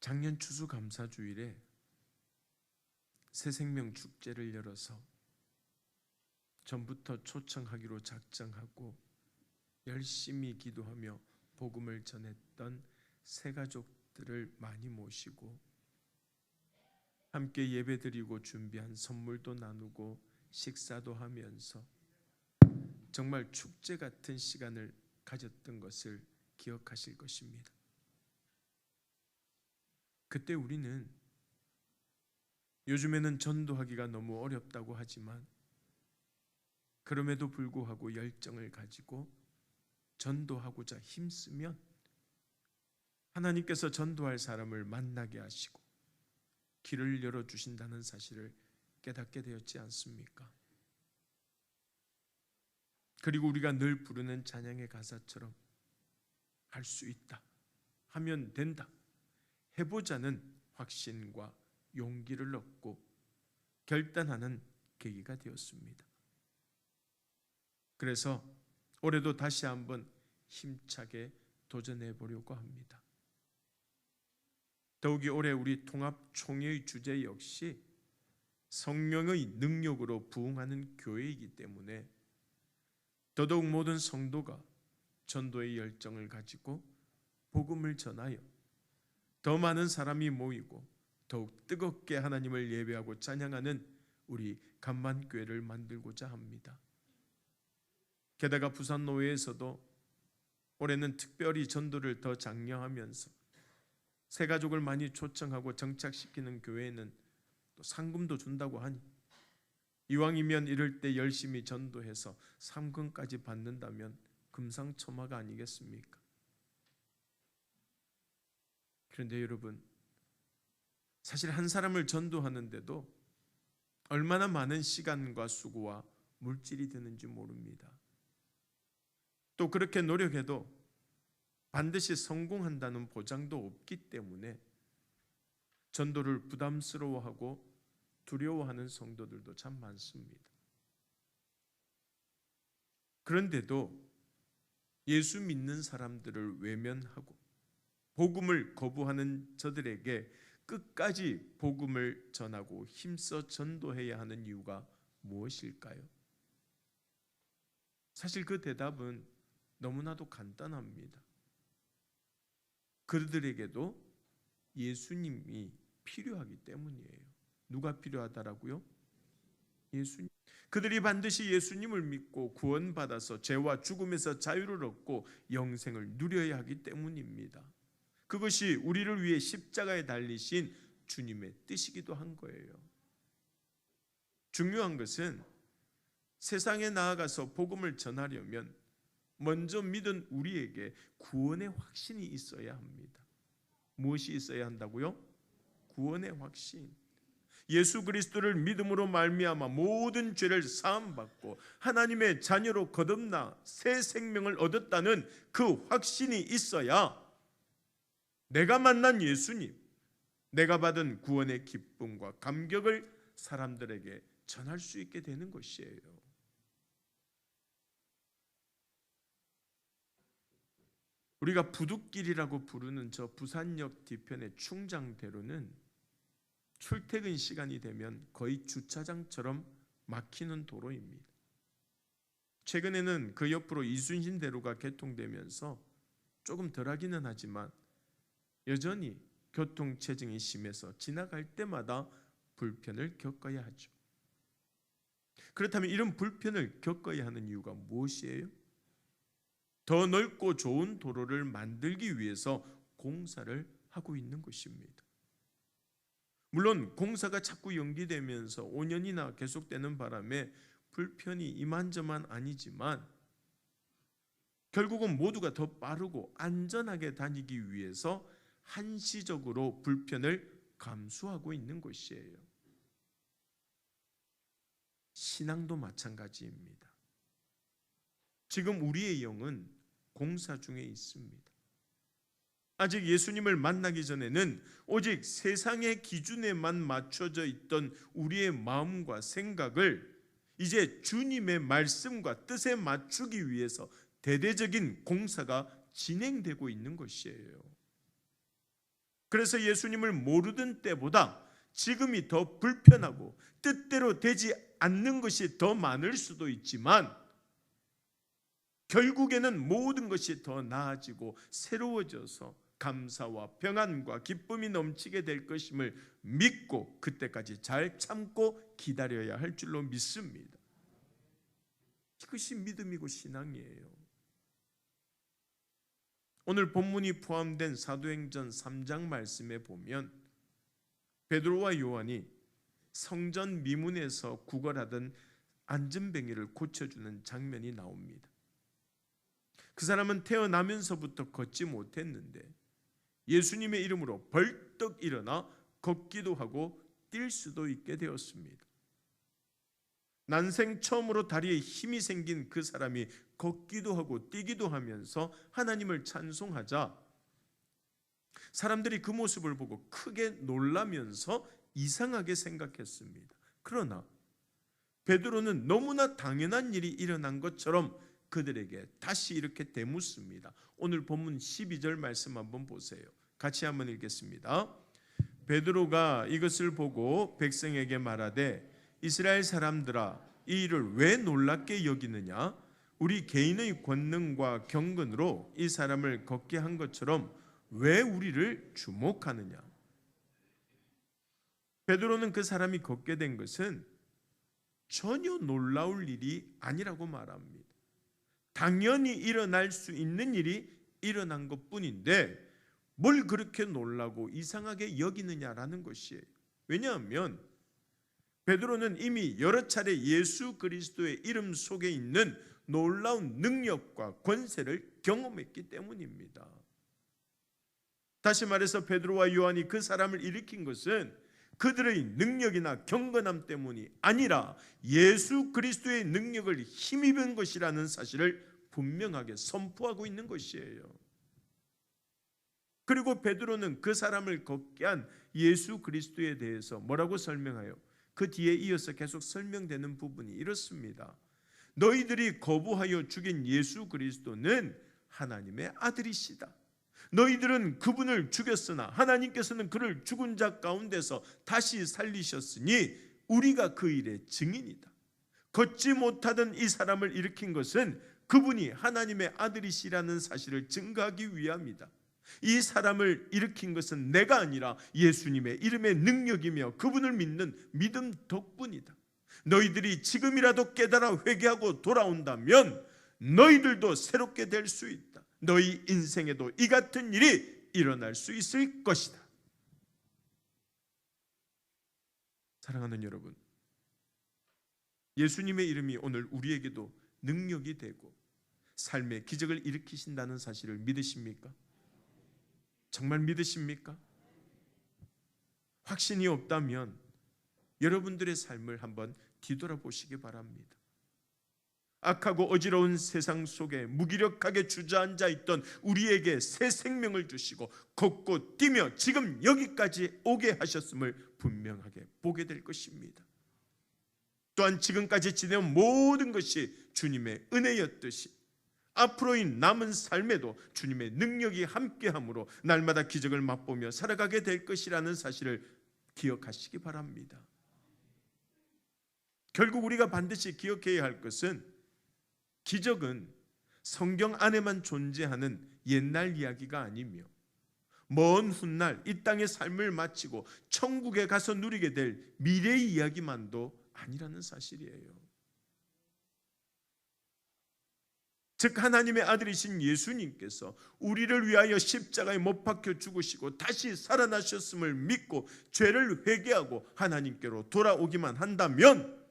작년 추수감사주일에 새생명 축제를 열어서 전부터 초청하기로 작정하고 열심히 기도하며 복음을 전했던 새가족들을 많이 모시고 함께 예배드리고 준비한 선물도 나누고 식사도 하면서 정말 축제 같은 시간을 가졌던 것을 기억하실 것입니다. 그때 우리는 요즘에는 전도하기가 너무 어렵다고 하지만 그럼에도 불구하고 열정을 가지고 전도하고자 힘쓰면 하나님께서 전도할 사람을 만나게 하시고 길을 열어주신다는 사실을 깨닫게 되었지 않습니까? 그리고 우리가 늘 부르는 찬양의 가사처럼 할 수 있다, 하면 된다, 해보자는 확신과 용기를 얻고 결단하는 계기가 되었습니다. 그래서 올해도 다시 한번 힘차게 도전해 보려고 합니다. 더욱이 올해 우리 통합총회의 주제 역시 성령의 능력으로 부흥하는 교회이기 때문에 더더욱 모든 성도가 전도의 열정을 가지고 복음을 전하여 더 많은 사람이 모이고 더욱 뜨겁게 하나님을 예배하고 찬양하는 우리 간만교회를 만들고자 합니다. 게다가 부산노회에서도 올해는 특별히 전도를 더 장려하면서 새가족을 많이 초청하고 정착시키는 교회에는 또 상금도 준다고 하니 이왕이면 이럴 때 열심히 전도해서 상금까지 받는다면 금상첨화가 아니겠습니까? 그런데 여러분, 사실 한 사람을 전도하는데도 얼마나 많은 시간과 수고와 물질이 드는지 모릅니다. 또 그렇게 노력해도 반드시 성공한다는 보장도 없기 때문에 전도를 부담스러워하고 두려워하는 성도들도 참 많습니다. 그런데도 예수 믿는 사람들을 외면하고 복음을 거부하는 저들에게 끝까지 복음을 전하고 힘써 전도해야 하는 이유가 무엇일까요? 사실 그 대답은 너무나도 간단합니다. 그들에게도 예수님이 필요하기 때문이에요. 누가 필요하다라고요? 예수님. 그들이 반드시 예수님을 믿고 구원받아서 죄와 죽음에서 자유를 얻고 영생을 누려야 하기 때문입니다. 그것이 우리를 위해 십자가에 달리신 주님의 뜻이기도 한 거예요. 중요한 것은 세상에 나아가서 복음을 전하려면 먼저 믿은 우리에게 구원의 확신이 있어야 합니다. 무엇이 있어야 한다고요? 구원의 확신. 예수 그리스도를 믿음으로 말미암아 모든 죄를 사함받고 하나님의 자녀로 거듭나 새 생명을 얻었다는 그 확신이 있어야 내가 만난 예수님, 내가 받은 구원의 기쁨과 감격을 사람들에게 전할 수 있게 되는 것이에요. 우리가 부둣길이라고 부르는 저 부산역 뒤편의 충장대로는 출퇴근 시간이 되면 거의 주차장처럼 막히는 도로입니다. 최근에는 그 옆으로 이순신대로가 개통되면서 조금 덜하기는 하지만 여전히 교통체증이 심해서 지나갈 때마다 불편을 겪어야 하죠. 그렇다면 이런 불편을 겪어야 하는 이유가 무엇이에요? 더 넓고 좋은 도로를 만들기 위해서 공사를 하고 있는 것입니다. 물론 공사가 자꾸 연기되면서 5년이나 계속되는 바람에 불편이 이만저만 아니지만 결국은 모두가 더 빠르고 안전하게 다니기 위해서 한시적으로 불편을 감수하고 있는 것이에요. 신앙도 마찬가지입니다. 지금 우리의 영은 공사 중에 있습니다. 아직 예수님을 만나기 전에는 오직 세상의 기준에만 맞춰져 있던 우리의 마음과 생각을 이제 주님의 말씀과 뜻에 맞추기 위해서 대대적인 공사가 진행되고 있는 것이에요. 그래서 예수님을 모르던 때보다 지금이 더 불편하고 뜻대로 되지 않는 것이 더 많을 수도 있지만 결국에는 모든 것이 더 나아지고 새로워져서 감사와 평안과 기쁨이 넘치게 될 것임을 믿고 그때까지 잘 참고 기다려야 할 줄로 믿습니다. 이것이 믿음이고 신앙이에요. 오늘 본문이 포함된 사도행전 3장 말씀에 보면 베드로와 요한이 성전 미문에서 구걸하던 안전뱅이를 고쳐주는 장면이 나옵니다. 그 사람은 태어나면서부터 걷지 못했는데 예수님의 이름으로 벌떡 일어나 걷기도 하고 뛸 수도 있게 되었습니다. 난생 처음으로 다리에 힘이 생긴 그 사람이 걷기도 하고 뛰기도 하면서 하나님을 찬송하자 사람들이 그 모습을 보고 크게 놀라면서 이상하게 생각했습니다. 그러나 베드로는 너무나 당연한 일이 일어난 것처럼 그들에게 다시 이렇게 되묻습니다. 오늘 본문 12절 말씀 한번 보세요. 같이 한번 읽겠습니다. 베드로가 이것을 보고 백성에게 말하되 이스라엘 사람들아 이 일을 왜 놀랍게 여기느냐? 우리 개인의 권능과 경건으로 이 사람을 걷게 한 것처럼 왜 우리를 주목하느냐? 베드로는 그 사람이 걷게 된 것은 전혀 놀라울 일이 아니라고 말합니다. 당연히 일어날 수 있는 일이 일어난 것뿐인데 뭘 그렇게 놀라고 이상하게 여기느냐라는 것이에요. 왜냐하면 베드로는 이미 여러 차례 예수 그리스도의 이름 속에 있는 놀라운 능력과 권세를 경험했기 때문입니다. 다시 말해서 베드로와 요한이 그 사람을 일으킨 것은 그들의 능력이나 경건함 때문이 아니라 예수 그리스도의 능력을 힘입은 것이라는 사실을 분명하게 선포하고 있는 것이에요. 그리고 베드로는 그 사람을 걷게 한 예수 그리스도에 대해서 뭐라고 설명해요? 그 뒤에 이어서 계속 설명되는 부분이 이렇습니다. 너희들이 거부하여 죽인 예수 그리스도는 하나님의 아들이시다. 너희들은 그분을 죽였으나 하나님께서는 그를 죽은 자 가운데서 다시 살리셨으니 우리가 그 일의 증인이다. 걷지 못하던 이 사람을 일으킨 것은 그분이 하나님의 아들이시라는 사실을 증거하기 위함이다. 이 사람을 일으킨 것은 내가 아니라 예수님의 이름의 능력이며 그분을 믿는 믿음 덕분이다. 너희들이 지금이라도 깨달아 회개하고 돌아온다면 너희들도 새롭게 될 수 있다. 너희 인생에도 이 같은 일이 일어날 수 있을 것이다. 사랑하는 여러분, 예수님의 이름이 오늘 우리에게도 능력이 되고 삶의 기적을 일으키신다는 사실을 믿으십니까? 정말 믿으십니까? 확신이 없다면 여러분들의 삶을 한번 뒤돌아보시기 바랍니다. 악하고 어지러운 세상 속에 무기력하게 주저앉아 있던 우리에게 새 생명을 주시고 걷고 뛰며 지금 여기까지 오게 하셨음을 분명하게 보게 될 것입니다. 또한 지금까지 지내온 모든 것이 주님의 은혜였듯이 앞으로의 남은 삶에도 주님의 능력이 함께함으로 날마다 기적을 맛보며 살아가게 될 것이라는 사실을 기억하시기 바랍니다. 결국 우리가 반드시 기억해야 할 것은 기적은 성경 안에만 존재하는 옛날 이야기가 아니며 먼 훗날 이 땅의 삶을 마치고 천국에 가서 누리게 될 미래의 이야기만도 아니라는 사실이에요. 즉 하나님의 아들이신 예수님께서 우리를 위하여 십자가에 못 박혀 죽으시고 다시 살아나셨음을 믿고 죄를 회개하고 하나님께로 돌아오기만 한다면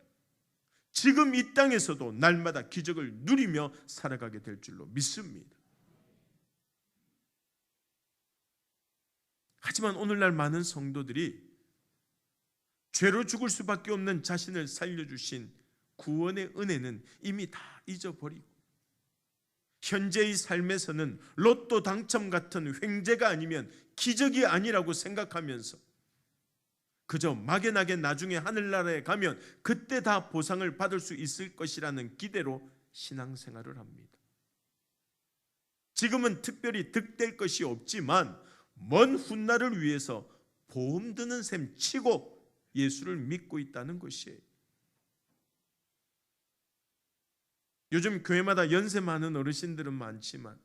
지금 이 땅에서도 날마다 기적을 누리며 살아가게 될 줄로 믿습니다. 하지만 오늘날 많은 성도들이 죄로 죽을 수밖에 없는 자신을 살려주신 구원의 은혜는 이미 다 잊어버리고 현재의 삶에서는 로또 당첨 같은 횡재가 아니면 기적이 아니라고 생각하면서 그저 막연하게 나중에 하늘나라에 가면 그때 다 보상을 받을 수 있을 것이라는 기대로 신앙생활을 합니다. 지금은 특별히 득될 것이 없지만 먼 훗날을 위해서 보험 드는 셈 치고 예수를 믿고 있다는 것이에요. 요즘 교회마다 연세 많은 어르신들은 많지만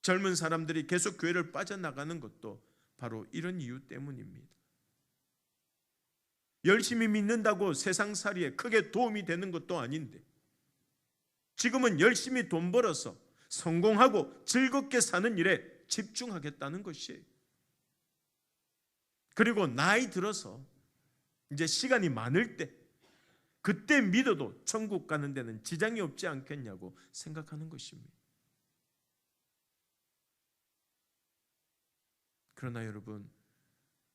젊은 사람들이 계속 교회를 빠져나가는 것도 바로 이런 이유 때문입니다. 열심히 믿는다고 세상살이에 크게 도움이 되는 것도 아닌데 지금은 열심히 돈 벌어서 성공하고 즐겁게 사는 일에 집중하겠다는 것이에요. 그리고 나이 들어서 이제 시간이 많을 때 그때 믿어도 천국 가는 데는 지장이 없지 않겠냐고 생각하는 것입니다. 그러나 여러분,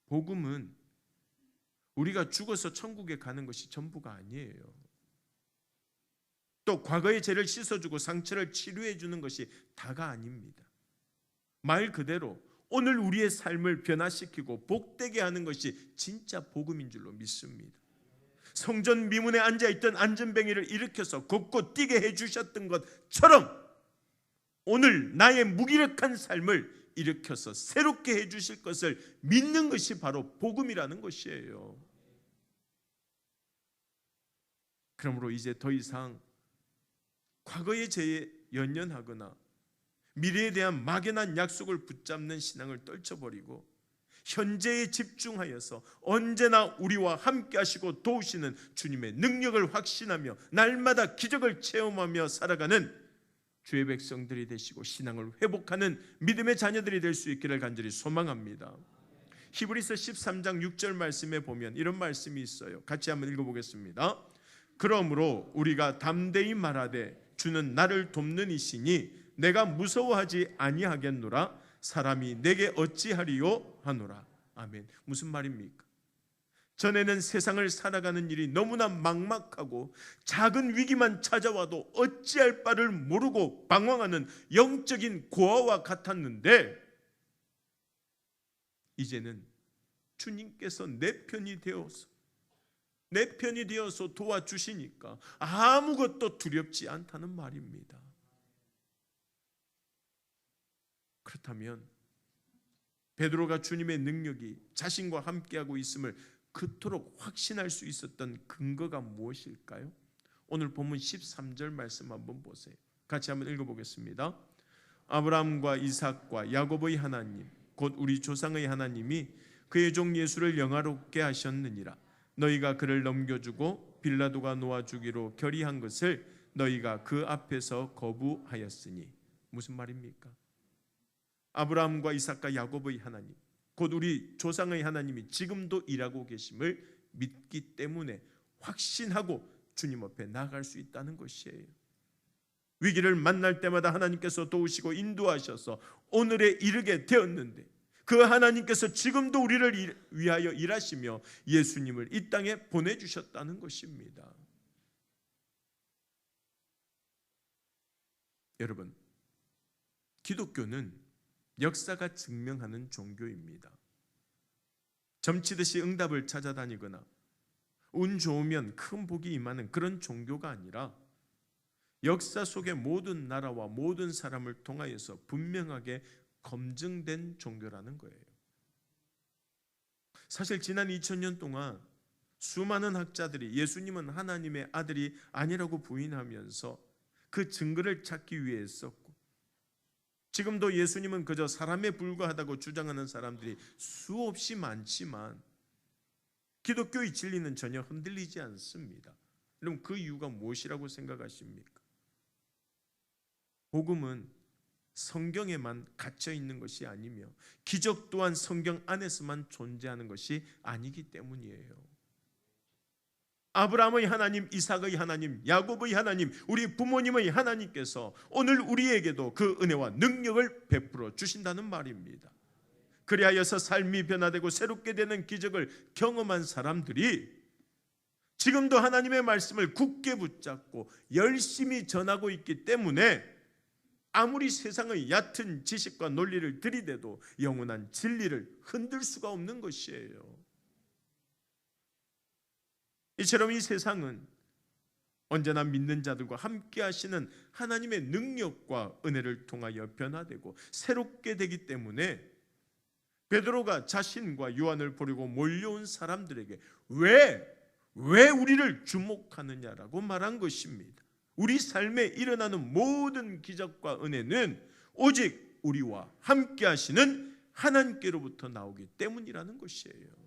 복음은 우리가 죽어서 천국에 가는 것이 전부가 아니에요. 또 과거의 죄를 씻어주고 상처를 치료해 주는 것이 다가 아닙니다. 말 그대로 오늘 우리의 삶을 변화시키고 복되게 하는 것이 진짜 복음인 줄로 믿습니다. 성전 미문에 앉아있던 안전뱅이를 일으켜서 걷고 뛰게 해주셨던 것처럼 오늘 나의 무기력한 삶을 일으켜서 새롭게 해주실 것을 믿는 것이 바로 복음이라는 것이에요. 그러므로 이제 더 이상 과거의 죄에 연연하거나 미래에 대한 막연한 약속을 붙잡는 신앙을 떨쳐버리고 현재에 집중하여서 언제나 우리와 함께 하시고 도우시는 주님의 능력을 확신하며 날마다 기적을 체험하며 살아가는 주의 백성들이 되시고 신앙을 회복하는 믿음의 자녀들이 될 수 있기를 간절히 소망합니다. 히브리서 13장 6절 말씀에 보면 이런 말씀이 있어요. 같이 한번 읽어보겠습니다. 그러므로 우리가 담대히 말하되 주는 나를 돕는 이시니 내가 무서워하지 아니하겠노라. 사람이 내게 어찌하리요 하노라. 아멘. 무슨 말입니까? 전에는 세상을 살아가는 일이 너무나 막막하고 작은 위기만 찾아와도 어찌할 바를 모르고 방황하는 영적인 고아와 같았는데 이제는 주님께서 내 편이 되어서 도와주시니까 아무것도 두렵지 않다는 말입니다. 그렇다면 베드로가 주님의 능력이 자신과 함께하고 있음을 그토록 확신할 수 있었던 근거가 무엇일까요? 오늘 본문 13절 말씀 한번 보세요. 같이 한번 읽어보겠습니다. 아브라함과 이삭과 야곱의 하나님 곧 우리 조상의 하나님이 그의 종 예수를 영화롭게 하셨느니라. 너희가 그를 넘겨주고 빌라도가 놓아주기로 결의한 것을 너희가 그 앞에서 거부하였으니. 무슨 말입니까? 아브라함과 이삭과 야곱의 하나님 곧 우리 조상의 하나님이 지금도 일하고 계심을 믿기 때문에 확신하고 주님 앞에 나아갈 수 있다는 것이에요. 위기를 만날 때마다 하나님께서 도우시고 인도하셔서 오늘에 이르게 되었는데 그 하나님께서 지금도 우리를 위하여 일하시며 예수님을 이 땅에 보내주셨다는 것입니다. 여러분, 기독교는 역사가 증명하는 종교입니다. 점치듯이 응답을 찾아다니거나 운 좋으면 큰 복이 임하는 그런 종교가 아니라 역사 속의 모든 나라와 모든 사람을 통하여서 분명하게 검증된 종교라는 거예요. 사실 지난 2000년 동안 수많은 학자들이 예수님은 하나님의 아들이 아니라고 부인하면서 그 증거를 찾기 위해 했었고 지금도 예수님은 그저 사람에 불과하다고 주장하는 사람들이 수없이 많지만 기독교의 진리는 전혀 흔들리지 않습니다. 그럼 그 이유가 무엇이라고 생각하십니까? 복음은 성경에만 갇혀 있는 것이 아니며 기적 또한 성경 안에서만 존재하는 것이 아니기 때문이에요. 아브라함의 하나님, 이삭의 하나님, 야곱의 하나님, 우리 부모님의 하나님께서 오늘 우리에게도 그 은혜와 능력을 베풀어 주신다는 말입니다. 그리하여서 삶이 변화되고 새롭게 되는 기적을 경험한 사람들이 지금도 하나님의 말씀을 굳게 붙잡고 열심히 전하고 있기 때문에 아무리 세상의 얕은 지식과 논리를 들이대도 영원한 진리를 흔들 수가 없는 것이에요. 이처럼 이 세상은 언제나 믿는 자들과 함께 하시는 하나님의 능력과 은혜를 통하여 변화되고 새롭게 되기 때문에 베드로가 자신과 요한을 버리고 몰려온 사람들에게 왜 우리를 주목하느냐라고 말한 것입니다. 우리 삶에 일어나는 모든 기적과 은혜는 오직 우리와 함께 하시는 하나님께로부터 나오기 때문이라는 것이에요.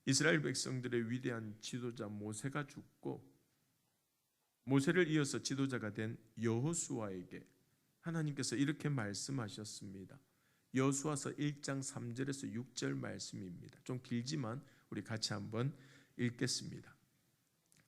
이스라엘 백성들의 위대한 지도자 모세가 죽고 모세를 이어서 지도자가 된 여호수아에게 하나님께서 이렇게 말씀하셨습니다. 여호수아서 1장 3절에서 6절 말씀입니다. 좀 길지만 우리 같이 한번 읽겠습니다.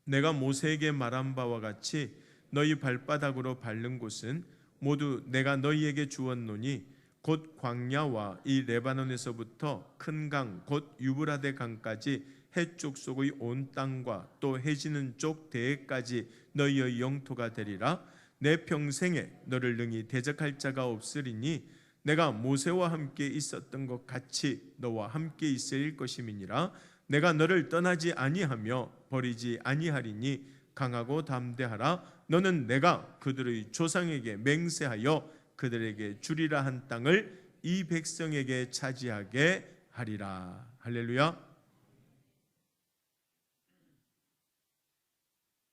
내가 모세에게 말한 바와 같이 너희 발바닥으로 밟는 곳은 모두 내가 너희에게 주었노니 곧 광야와 이 레바논에서부터 큰 강 곧 유브라데 강까지 해쪽 속의 온 땅과 또 해지는 쪽 대해까지 너희의 영토가 되리라. 내 평생에 너를 능히 대적할 자가 없으리니 내가 모세와 함께 있었던 것 같이 너와 함께 있을 것임이니라. 내가 너를 떠나지 아니하며 버리지 아니하리니 강하고 담대하라. 너는 내가 그들의 조상에게 맹세하여 그들에게 주리라 한 땅을 이 백성에게 차지하게 하리라. 할렐루야.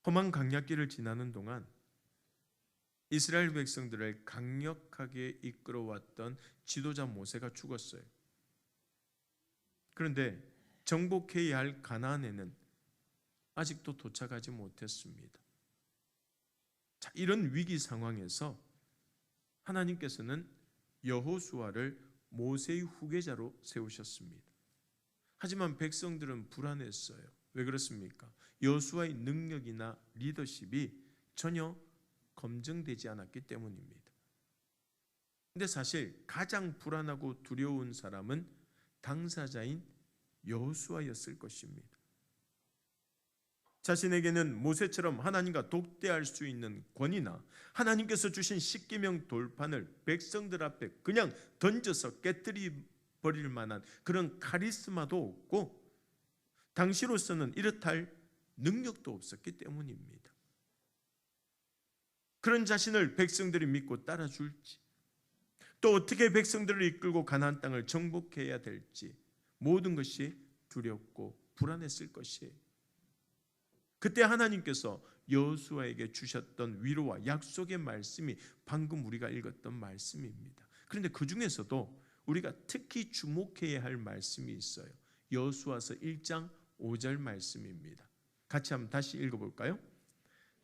험한 강약길을 지나는 동안 이스라엘 백성들을 강력하게 이끌어왔던 지도자 모세가 죽었어요. 그런데 정복해야 할 가나안에는 아직도 도착하지 못했습니다. 자, 이런 위기 상황에서 하나님께서는 여호수아를 모세의 후계자로 세우셨습니다. 하지만 백성들은 불안했어요. 왜 그렇습니까? 여호수아의 능력이나 리더십이 전혀 검증되지 않았기 때문입니다. 근데 사실 가장 불안하고 두려운 사람은 당사자인 여호수아였을 것입니다. 자신에게는 모세처럼 하나님과 독대할 수 있는 권위나 하나님께서 주신 십계명 돌판을 백성들 앞에 그냥 던져서 깨뜨려 버릴 만한 그런 카리스마도 없고 당시로서는 이렇다 능력도 없었기 때문입니다. 그런 자신을 백성들이 믿고 따라줄지 또 어떻게 백성들을 이끌고 가나안 땅을 정복해야 될지 모든 것이 두렵고 불안했을 것이에요. 그때 하나님께서 여호수아에게 주셨던 위로와 약속의 말씀이 방금 우리가 읽었던 말씀입니다. 그런데 그 중에서도 우리가 특히 주목해야 할 말씀이 있어요. 여호수아서 1장 5절 말씀입니다. 같이 한번 다시 읽어볼까요?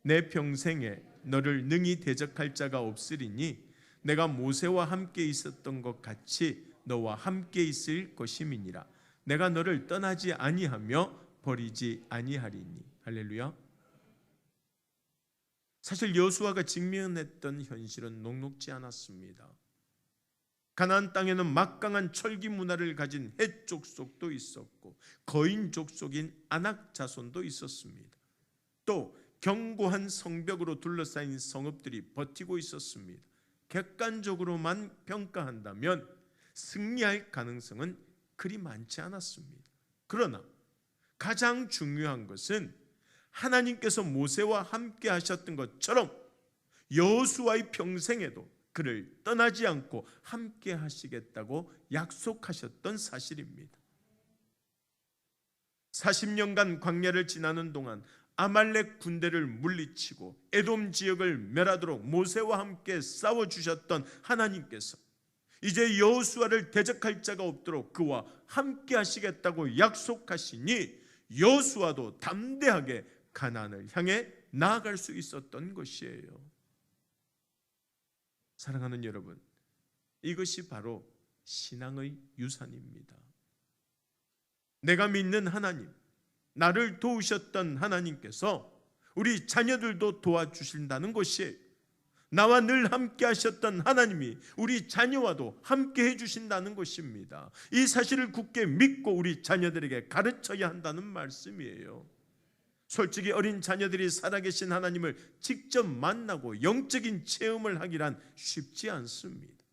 내 평생에 너를 능히 대적할 자가 없으리니 내가 모세와 함께 있었던 것 같이 너와 함께 있을 것임이니라. 내가 너를 떠나지 아니하며 버리지 아니하리니. 할렐루야. 사실 여호수아가 직면했던 현실은 녹록지 않았습니다. 가나안 땅에는 막강한 철기 문화를 가진 헷 족속도 있었고 거인 족속인 아낙 자손도 있었습니다. 또 견고한 성벽으로 둘러싸인 성읍들이 버티고 있었습니다. 객관적으로만 평가한다면 승리할 가능성은 그리 많지 않았습니다. 그러나 가장 중요한 것은 하나님께서 모세와 함께 하셨던 것처럼 여호수아의 평생에도 그를 떠나지 않고 함께 하시겠다고 약속하셨던 사실입니다. 40년간 광야를 지나는 동안 아말렉 군대를 물리치고 에돔 지역을 멸하도록 모세와 함께 싸워주셨던 하나님께서 이제 여호수아를 대적할 자가 없도록 그와 함께 하시겠다고 약속하시니 여호수아도 담대하게 가나안을 향해 나아갈 수 있었던 것이에요. 사랑하는 여러분, 이것이 바로 신앙의 유산입니다. 내가 믿는 하나님, 나를 도우셨던 하나님께서 우리 자녀들도 도와주신다는 것이에요. 나와 늘 함께 하셨던 하나님이 우리 자녀와도 함께 해주신다는 것입니다. 이 사실을 굳게 믿고 우리 자녀들에게 가르쳐야 한다는 말씀이에요. 솔직히 어린 자녀들이 살아계신 하나님을 직접 만나고 영적인 체험을 하기란 쉽지 않습니다.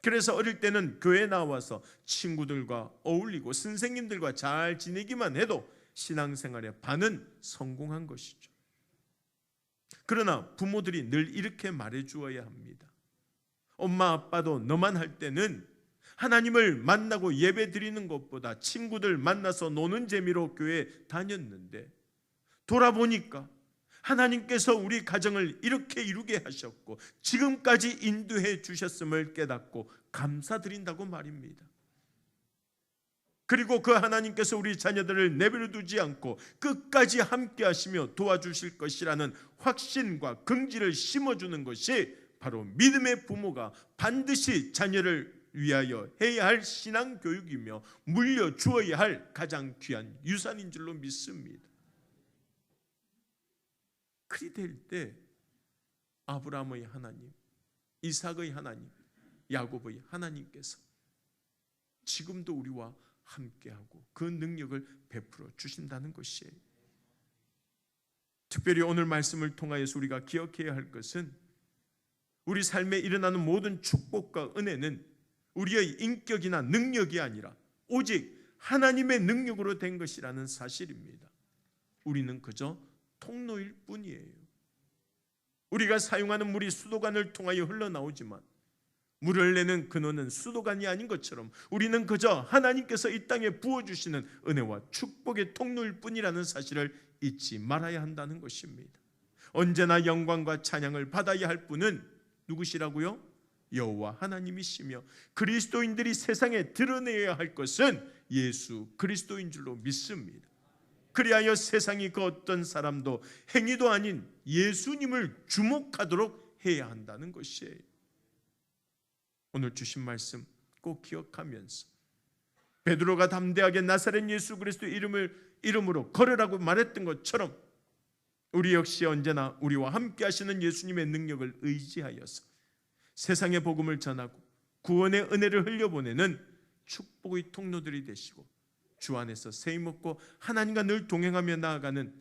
그래서 어릴 때는 교회에 나와서 친구들과 어울리고 선생님들과 잘 지내기만 해도 신앙생활의 반은 성공한 것이죠. 그러나 부모들이 늘 이렇게 말해 주어야 합니다. 엄마 아빠도 너만 할 때는 하나님을 만나고 예배 드리는 것보다 친구들 만나서 노는 재미로 교회 다녔는데 돌아보니까 하나님께서 우리 가정을 이렇게 이루게 하셨고 지금까지 인도해 주셨음을 깨닫고 감사드린다고 말입니다. 그리고 그 하나님께서 우리 자녀들을 내버려 두지 않고 끝까지 함께 하시며 도와주실 것이라는 확신과 긍지를 심어주는 것이 바로 믿음의 부모가 반드시 자녀를 위하여 해야 할 신앙교육이며 물려주어야 할 가장 귀한 유산인 줄로 믿습니다. 그리 될 때 아브라함의 하나님, 이삭의 하나님, 야곱의 하나님께서 지금도 우리와 함께하고 그 능력을 베풀어 주신다는 것이에요. 특별히 오늘 말씀을 통하여서 우리가 기억해야 할 것은 우리 삶에 일어나는 모든 축복과 은혜는 우리의 인격이나 능력이 아니라 오직 하나님의 능력으로 된 것이라는 사실입니다. 우리는 그저 통로일 뿐이에요. 우리가 사용하는 물이 수도관을 통하여 흘러나오지만 물을 내는 근원은 수도관이 아닌 것처럼 우리는 그저 하나님께서 이 땅에 부어주시는 은혜와 축복의 통로일 뿐이라는 사실을 잊지 말아야 한다는 것입니다. 언제나 영광과 찬양을 받아야 할 분은 누구시라고요? 여호와 하나님이시며 그리스도인들이 세상에 드러내야 할 것은 예수 그리스도인 줄로 믿습니다. 그리하여 세상이 그 어떤 사람도 행위도 아닌 예수님을 주목하도록 해야 한다는 것이에요. 오늘 주신 말씀 꼭 기억하면서 베드로가 담대하게 나사렛 예수 그리스도의 이름으로 걸으라고 말했던 것처럼 우리 역시 언제나 우리와 함께 하시는 예수님의 능력을 의지하여서 세상의 복음을 전하고 구원의 은혜를 흘려보내는 축복의 통로들이 되시고 주 안에서 세임 얻고 하나님과 늘 동행하며 나아가는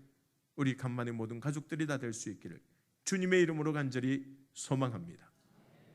우리 간만의 모든 가족들이 다 될 수 있기를 주님의 이름으로 간절히 소망합니다.